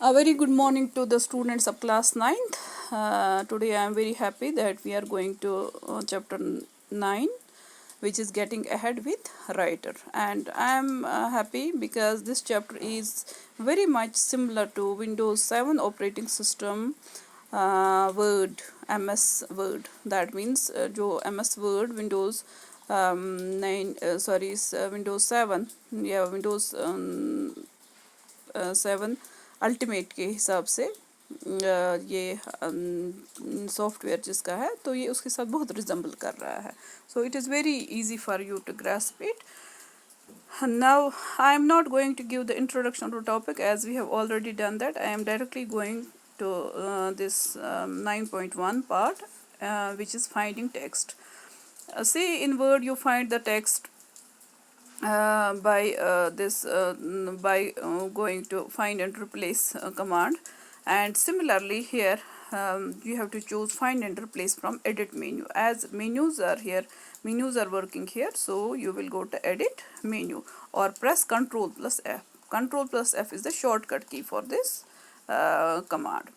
A very good morning to the students of class 9th. Today I am very happy that we are going to chapter 9, which is getting ahead with writer, and I am happy because this chapter is very much similar to Windows 7 operating system Word, MS Word. That means जो MS Word Windows 9 Windows 7 या Windows 7 ultimate के हिसाब से ये software जिसका है तो ये उसके साथ बहुत रिजेंबल कर रहा है. So it is very easy for you to grasp it. Now I am not going to give the introduction to topic as we have already done that. I am directly going to this 9.1 part which is finding text. See, in Word you find the text by going to find and replace command, and similarly here you have to choose find and replace from edit menu. As menus are here, menus are working here, so you will go to edit menu or press Ctrl plus F. Ctrl plus F is the shortcut key for this command.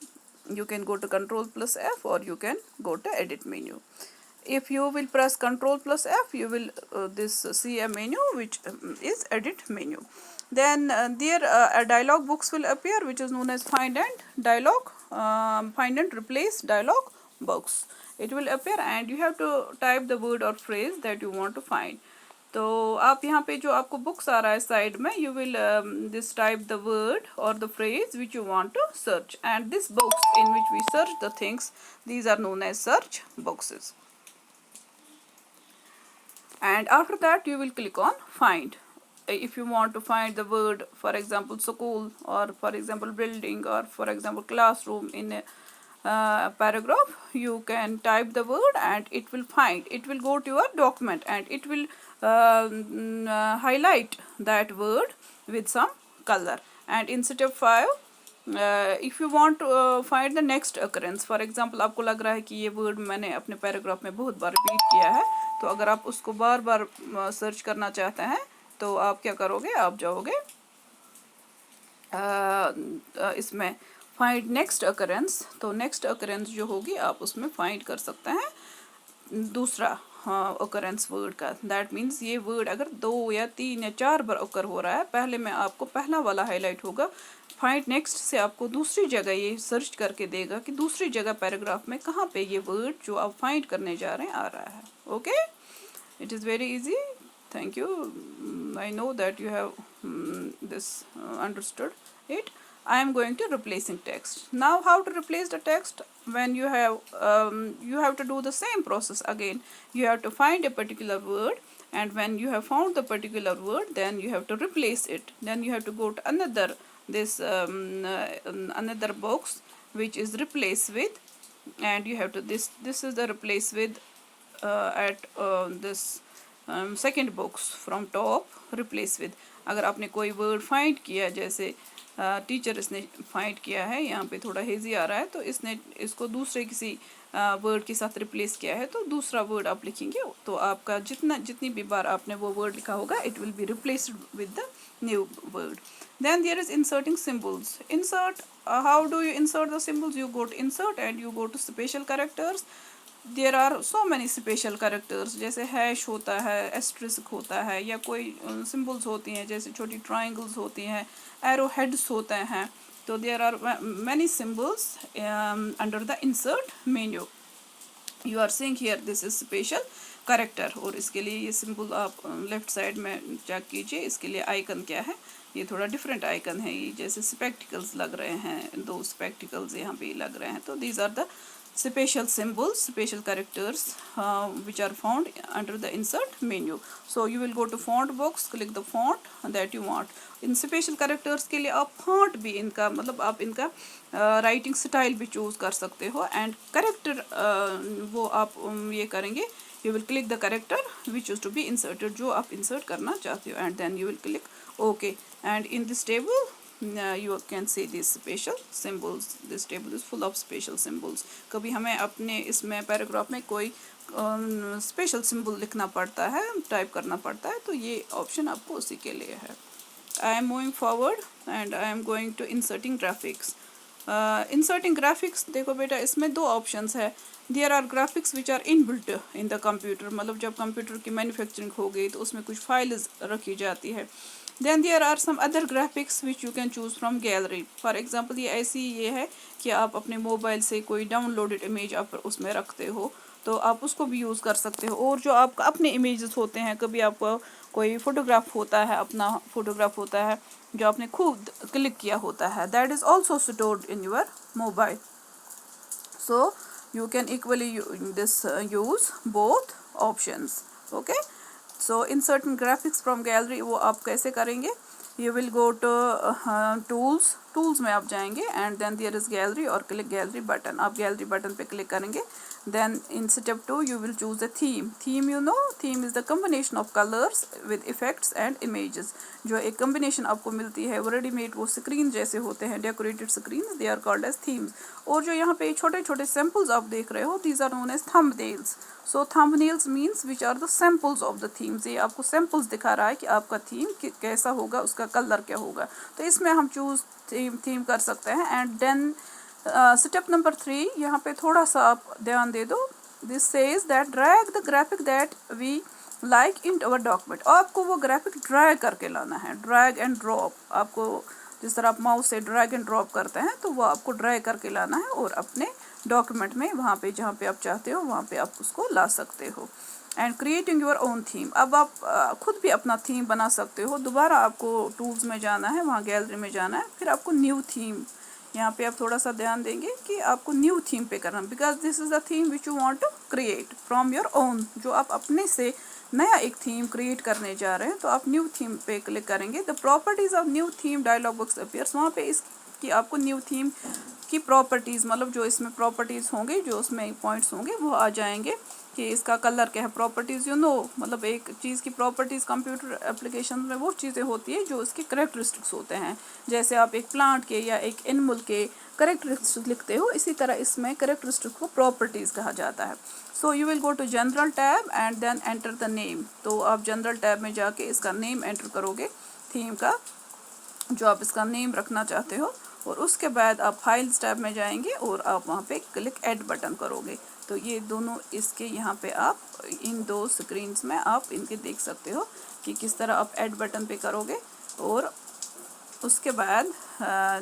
You can go to Ctrl plus F or you can go to edit menu. If you will press Ctrl plus F, you will see a menu which is edit menu. Then there a dialog box will appear which is known as find and replace dialog box. It will appear and you have to type the word or phrase that you want to find. तो आप यहाँ पे जो आपको books आ रहा है side में, you will this type the word or the phrase which you want to search, and this box in which we search the things, these are known as search boxes. And after that you will click on find. If you want to find the word, for example school, or for example building, or for example classroom in a paragraph, you can type the word and it will find. It will go to your document and it will highlight that word with some color. And in step 5, if you want to find the next occurrence, for example आपको लग रहा है कि ये word मैंने अपने paragraph में बहुत बार repeat किया है, तो अगर आप उसको बार बार सर्च करना चाहते हैं तो आप क्या करोगे, आप जाओगे इसमें फाइंड नेक्स्ट अकरेंस. तो नेक्स्ट अकरेंस जो होगी आप उसमें फाइंड कर सकते हैं दूसरा अकरेंस वर्ड का. दैट मीन्स ये वर्ड अगर 2 या 3 या 4 बार अकर हो रहा है, पहले में आपको पहला वाला हाईलाइट होगा. फाइंड नेक्स्ट से आपको दूसरी जगह ये सर्च करके देगा कि दूसरी जगह पैराग्राफ में कहाँ पे ये वर्ड जो आप फाइंड करने जा रहे हैं आ रहा है. Okay, it is very easy. Thank you. I know that you have understood it. I am going to replacing text. Now how to replace the text? When you have to do the same process again. You have to find a particular word, and when you have found the particular word, then you have to replace it. Then you have to go to another another box which is replace with, and you have to this is the replace with at this second box from top, replace with. अगर आपने कोई word find किया, जैसे teacher इसने find किया है, यहाँ पे थोड़ा हेजी आ रहा है, तो इसने इसको दूसरे किसी वर्ड के साथ रिप्लेस किया है, तो दूसरा वर्ड आप लिखेंगे तो आपका जितनी भी बार आपने वो वर्ड लिखा होगा, it will be replaced with the new word. Then there is inserting symbols. Insert, how do you insert the symbols? You go to insert and you go to special characters. There are so many special characters, जैसे hash होता है, asterisk होता है, या कोई symbols होती हैं जैसे छोटी ट्राइंगल्स होती हैं, एरो हेड्स होते हैं. तो there are many symbols under the insert menu. You are seeing here this is special character, और इसके लिए ये सिंबल आप लेफ्ट साइड में चेक कीजिए. इसके लिए आइकन क्या है, ये थोड़ा डिफरेंट आइकन है, ये जैसे स्पेक्टिकल्स लग रहे हैं, 2 स्पेक्टिकल्स यहाँ पे लग रहे हैं. तो these are the special symbols, special characters which are found under the insert menu. So you will go to font box, click the font that you want. In special characters के लिए आप font भी इनका मतलब आप इनका writing style भी choose कर सकते हो, and character वो आप ये करेंगे, you will click the character which is to be inserted, जो आप insert करना चाहते हो, and then you will click OK. And in this table you can see these special symbols. This table is full of special symbols. कभी हमें अपने इसमें paragraph में कोई स्पेशल सिंबल लिखना पड़ता है, टाइप करना पड़ता है, तो ये ऑप्शन आपको उसी के लिए है. I am moving forward and I am going to inserting graphics. Inserting graphics, देखो बेटा इसमें दो ऑप्शंस है. There are graphics which are inbuilt in the computer, मतलब जब कंप्यूटर की मैन्युफैक्चरिंग हो गई तो उसमें कुछ फाइल्स रखी जाती है. Then there are some other graphics which you can choose from gallery. For example ये ऐसी ये है कि आप अपने मोबाइल से कोई डाउनलोडेड इमेज आप उसमें रखते हो तो आप उसको भी यूज़ कर सकते हो. और जो आपका अपने इमेजेस होते हैं, कभी आपको कोई फ़ोटोग्राफ होता है, अपना फ़ोटोग्राफ होता है जो आपने खुद क्लिक किया होता है, that is also stored in your mobile. So you can equally use both options. Okay, so inserting graphics from gallery वो आप कैसे करेंगे? You will go to tools में आप जाएंगे and then there is gallery और click gallery button. आप gallery button पे click करेंगे. Then in step 2 you will choose a theme. Theme, you know, theme is the combination of colors with effects and images. जो एक combination आपको मिलती है वो ready-made वो screen जैसे होते हैं, decorated screens, they are called as themes. और जो यहाँ पे छोटे छोटे samples आप देख रहे हो, these are known as thumbnails. So thumbnails means which are the samples of the themes. ये आपको samples दिखा रहा है कि आपका theme कैसा होगा, उसका कलर क्या होगा. तो इसमें हम choose theme कर सकते हैं. And then स्टेप नंबर 3, यहाँ पे थोड़ा सा आप ध्यान दे दो. This says that drag the graphic that we like in our document. आपको वो ग्राफिक ड्रैग करके लाना है, ड्रैग एंड ड्रॉप. आपको जिस तरह आप माउस से ड्रैग एंड ड्रॉप करते हैं तो वो आपको ड्रैग करके लाना है और अपने डॉक्यूमेंट में वहाँ पे जहाँ पे आप चाहते हो वहाँ पे आप उसको ला सकते हो. And creating your own theme. अब आप खुद भी अपना थीम बना सकते हो. दोबारा आपको टूल्स में जाना है, वहाँ गैलरी में जाना है, फिर आपको न्यू थीम, यहाँ पे आप थोड़ा सा ध्यान देंगे कि आपको न्यू थीम पे करना, because this is the theme which you want to create from your own. जो आप अपने से नया एक थीम क्रिएट करने जा रहे हैं तो आप न्यू थीम पे क्लिक करेंगे. The properties of new theme dialog box appears. वहाँ पे इसकी आपको न्यू थीम की प्रॉपर्टीज़, मतलब जो इसमें प्रॉपर्टीज़ होंगे, जो उसमें पॉइंट्स होंगे वो आ जाएंगे कि इसका कलर क्या है. प्रॉपर्टीज़, यू नो, मतलब एक चीज़ की प्रॉपर्टीज़ कंप्यूटर एप्लीकेशन में वो चीज़ें होती है जो उसके करेक्टरिस्टिक्स होते हैं. जैसे आप एक प्लांट के या एक एनिमल के करेक्टरिस्टिक्स लिखते हो, इसी तरह इसमें करेक्टरिस्टिक्स को प्रॉपर्टीज़ कहा जाता है. So you will go to general tab and then enter the name. तो आप जनरल टैब में जाके इसका नेम एंटर करोगे, थीम का जो आप इसका नेम रखना चाहते हो, और उसके बाद आप फाइल्स टैब में जाएंगे और आप वहाँ पे क्लिक ऐड बटन करोगे. तो ये दोनों इसके यहाँ पे आप इन दो स्क्रीन्स में आप इनके देख सकते हो कि किस तरह आप ऐड बटन पे करोगे. और उसके बाद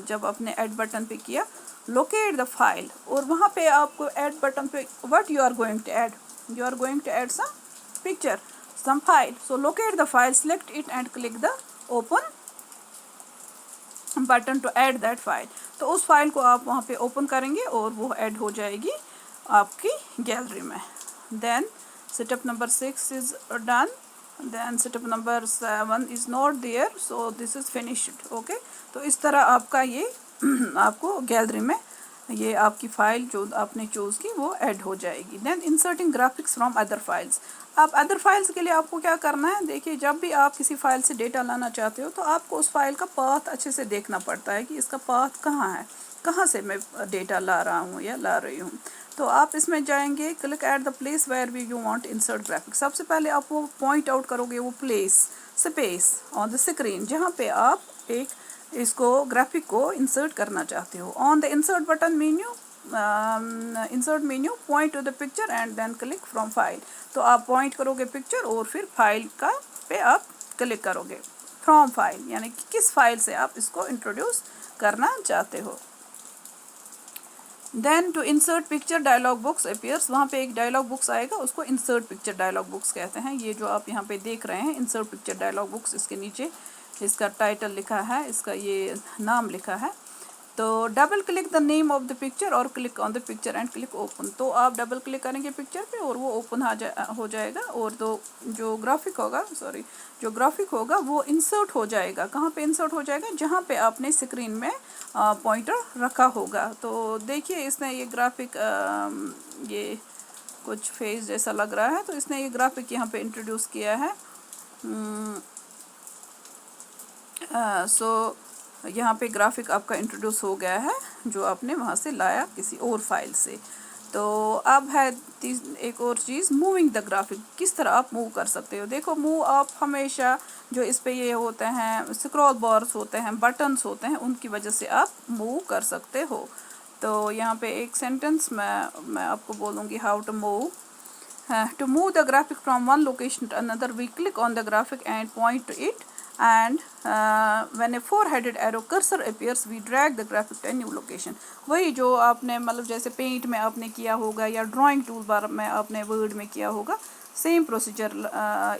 जब आपने ऐड बटन पे किया, लोकेट द फाइल, और वहाँ पे आपको ऐड बटन पे what you are going to add, you are going to add some picture, some file. So locate the file, select it and click the open button to add that file. तो उस file को आप वहाँ पे open करेंगे और वो add हो जाएगी आपकी गैलरी में. Then setup number 6 is done. Then setup number 7 is not there, so this is finished. Okay, तो इस तरह आपका ये आपको गैलरी में ये आपकी फ़ाइल जो आपने चूज़ की वो ऐड हो जाएगी. Then inserting graphics from other files. अब अदर फाइल्स के लिए आपको क्या करना है? देखिए, जब भी आप किसी फाइल से डेटा लाना चाहते हो तो आपको उस फाइल का पाथ अच्छे से देखना पड़ता है कि इसका पाथ कहाँ है, कहाँ से मैं डेटा ला रहा हूँ या ला रही हूँ. तो आप इसमें जाएंगे, click at the place where we you want insert graphics. सबसे पहले आप वो पॉइंट आउट करोगे वो place, space on the screen जहाँ पे आप एक इसको ग्राफिक को इंसर्ट करना चाहते हो. On the insert button menu, insert menu, point to the picture and then click from file. तो आप पॉइंट करोगे पिक्चर और फिर फाइल का पे आप क्लिक करोगे फ्रॉम फाइल, यानी कि किस फाइल से आप इसको इंट्रोड्यूस करना चाहते हो. Then to insert picture dialog box appears. वहाँ पे एक डायलॉग बॉक्स आएगा, उसको इंसर्ट पिक्चर डायलॉग बॉक्स कहते हैं. ये जो आप यहाँ पे देख रहे हैं इंसर्ट पिक्चर डायलॉग बॉक्स, इसके नीचे इसका टाइटल लिखा है, इसका ये नाम लिखा है. तो double click the name of the picture और click on the picture and click open. तो आप डबल क्लिक करेंगे पिक्चर पे और वो ओपन हो जाएगा. और तो जो ग्राफिक होगा वो इंसर्ट हो जाएगा. कहाँ पे इंसर्ट हो जाएगा? जहाँ पे आपने स्क्रीन में पॉइंटर रखा होगा. तो देखिए, इसने ये ग्राफिक ये कुछ फेस जैसा लग रहा है, तो इसने ये ग्राफिक यहाँ पे इंट्रोड्यूस किया है. सो यहाँ पे ग्राफिक आपका इंट्रोड्यूस हो गया है जो आपने वहाँ से लाया किसी और फाइल से. तो अब है एक और चीज़, मूविंग द ग्राफिक, किस तरह आप मूव कर सकते हो। देखो मूव आप हमेशा जो इस पे ये होते हैं स्क्रॉल बार्स होते हैं, बटन्स होते हैं, उनकी वजह से आप मूव कर सकते हो। तो यहाँ पे एक सेंटेंस मैं आपको बोलूँगी how to move. To move the graphic from one location to another, we click on the graphic and point to it, and when a four-headed arrow cursor appears, we drag the graphic to a new location. वही जो आपने मतलब जैसे paint में आपने किया होगा या ड्राइंग टूल बार में आपने वर्ड में किया होगा, same procedure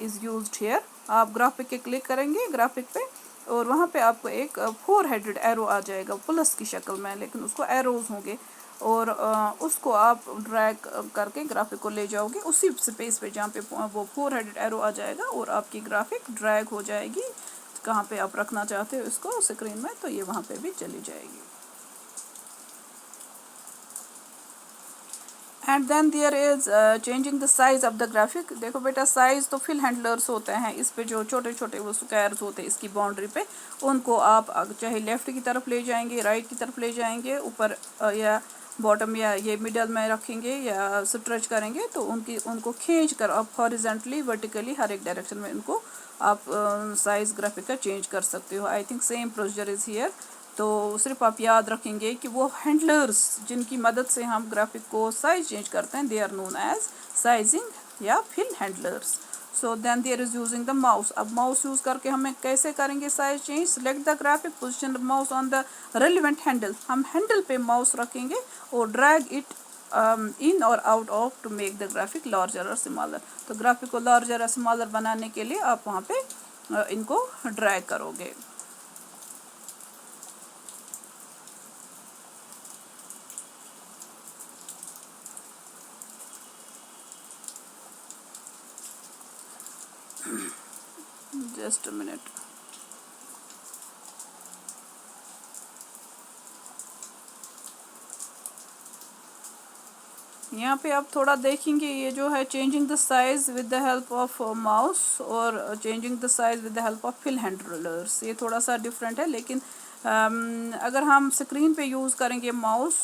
is used here. आप ग्राफिक के क्लिक करेंगे ग्राफिक पे, और वहाँ पे आपको एक फोर हेडेड एरो आ जाएगा प्लस की शक्ल में, लेकिन उसको एरोज होंगे, और उसको आप ड्रैग करके ग्राफिक को ले जाओगे उसी स्पेस पे जहाँ पे वो फोर हेडेड एरो आ जाएगा, और आपकी ग्राफिक ड्रैग हो जाएगी कहाँ पे आप रखना चाहते हो इसको स्क्रीन में, तो ये वहाँ पे भी चली जाएगी। And then there is changing the size of the graphic. देखो बेटा साइज तो फिल हैंडलर्स होते हैं, इस पे जो छोटे छोटे वो स्क्वायर्स होते हैं इसकी बाउंड्री पे, उनको आप चाहे लेफ्ट की तरफ ले जाएंगे, राइट की तरफ ले जाएंगे, ऊपर या बॉटम या ये मिडल में रखेंगे या स्ट्रेच करेंगे, तो उनको खींच कर आप हॉरिजेंटली वर्टिकली हर एक डायरेक्शन में इनको आप साइज ग्राफिक का चेंज कर सकते हो। I think same procedure is here. तो सिर्फ आप याद रखेंगे कि वो हैंडलर्स जिनकी मदद से हम ग्राफिक को साइज चेंज करते हैं, they are known as sizing या fill handlers. So then there is using the mouse. अब माउस यूज़ करके हमें कैसे करेंगे size change. Select the graphic, position the mouse on the relevant handle. हम हैंडल पे माउस रखेंगे और ड्रैग इट इन और out of to make the graphic larger और स्मॉलर। तो ग्राफिक को लार्जर और स्मॉलर बनाने के लिए आप वहाँ पे इनको ड्रैग करोगे। Just a minute. यहाँ पे आप थोड़ा देखेंगे ये जो है changing the size with the help of mouse और changing the size with the help of fill handlers, ये थोड़ा सा डिफरेंट है। लेकिन अगर हम स्क्रीन पे यूज़ करेंगे माउस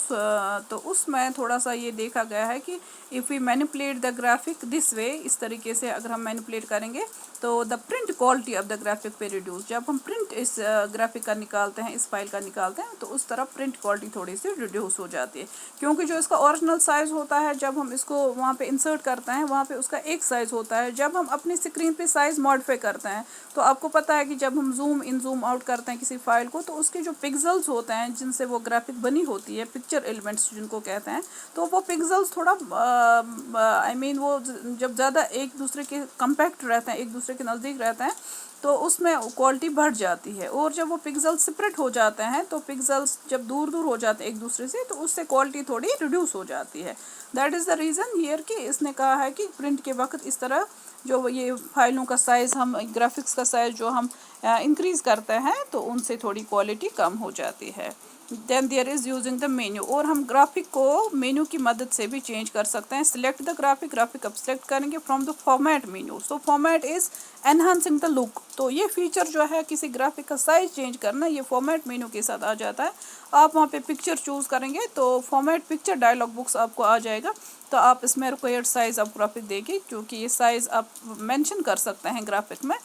तो उसमें थोड़ा सा ये देखा गया है कि if we manipulate the graphic this way, इस तरीके से अगर हम मैनिपुलेट करेंगे तो the print quality of the graphic पे रिड्यूस। जब हम प्रिंट इस ग्राफिक का निकालते हैं, इस फाइल का निकालते हैं, तो उस तरह प्रिंट क्वालिटी थोड़ी सी रिड्यूस हो जाती है, क्योंकि जो इसका ओरिजिनल साइज़ होता है जब हम इसको वहाँ पे इंसर्ट करते हैं वहाँ पे उसका एक साइज़ होता है। जब हम अपनी स्क्रीन पे साइज़ मॉडिफाई करते हैं तो आपको पता है कि जब हम जूम इन जूम आउट करते हैं किसी फाइल को, तो उसके जो पिक्सल्स होते हैं जिनसे वो ग्राफिक बनी होती है, पिक्चर एलिमेंट्स जिनको कहते हैं, तो वो पिक्सल्स थोड़ा आई मीन वो जब ज़्यादा एक दूसरे के कम्पैक्ट रहते हैं, एक दूसरे के नज़दीक रहते हैं, तो उसमें क्वालिटी बढ़ जाती है। और जब वो पिक्सल्स सेपरेट हो जाते हैं, तो पिक्सल्स जब दूर दूर हो जाते हैं एक दूसरे से, तो उससे क्वालिटी थोड़ी रिड्यूस हो जाती है। That is the reason here कि इसने कहा है कि प्रिंट के वक्त इस तरह जो ये फाइलों का साइज़, हम ग्राफिक्स का साइज़ जो हम इंक्रीज़ करते हैं, तो उनसे थोड़ी क्वालिटी कम हो जाती है। Then there is using the menu, और हम ग्राफिक को मेन्यू की मदद से भी चेंज कर सकते हैं। सिलेक्ट द ग्राफिक, ग्राफिक अब सिलेक्ट करेंगे from the format menu. So format is enhancing the look. तो ये फीचर जो है किसी ग्राफिक का साइज चेंज करना, ये फॉर्मेट मेन्यू के साथ आ जाता है। आप वहाँ पे पिक्चर चूज़ करेंगे तो फॉर्मेट पिक्चर डायलॉग बुक्स आपको आ जाएगा, तो आप इसमें रिक्वायर्ड साइज़ आप ग्राफिक देगी, क्योंकि ये साइज़ आप मेंशन कर सकते हैं ग्राफिक में।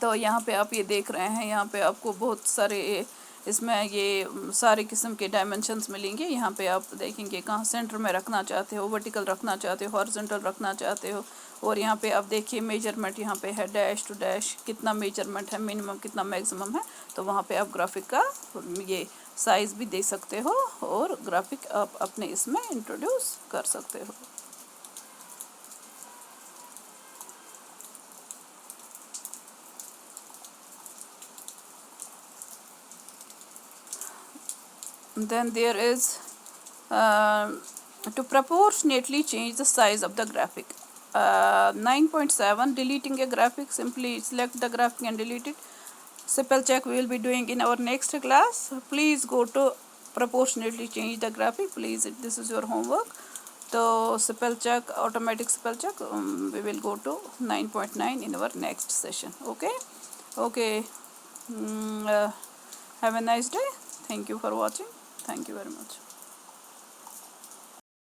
तो यहाँ पे आप ये देख रहे हैं, यहाँ पे आपको बहुत सारे इसमें ये सारे किस्म के डायमेंशंस मिलेंगे। यहाँ पे आप देखेंगे कहाँ सेंटर में रखना चाहते हो, वर्टिकल रखना चाहते हो, हॉरिजॉन्टल रखना चाहते हो, और यहाँ पे आप देखिए मेजरमेंट यहाँ पे है, डैश टू डैश कितना मेजरमेंट है, मिनिमम कितना मैक्सिमम है। तो वहाँ पे आप ग्राफिक का ये साइज़ भी दे सकते हो और ग्राफिक आप अपने इसमें इंट्रोड्यूस कर सकते हो। Then there is to proportionately change the size of the graphic. 9.7 deleting a graphic, simply select the graphic and delete it. Spell check we will be doing in our next class. Please go to proportionately change the graphic, please, this is your homework. So spell check, automatic spell check, we will go to 9.9 in our next session. Okay. Have a nice day. Thank you for watching. Thank you very much.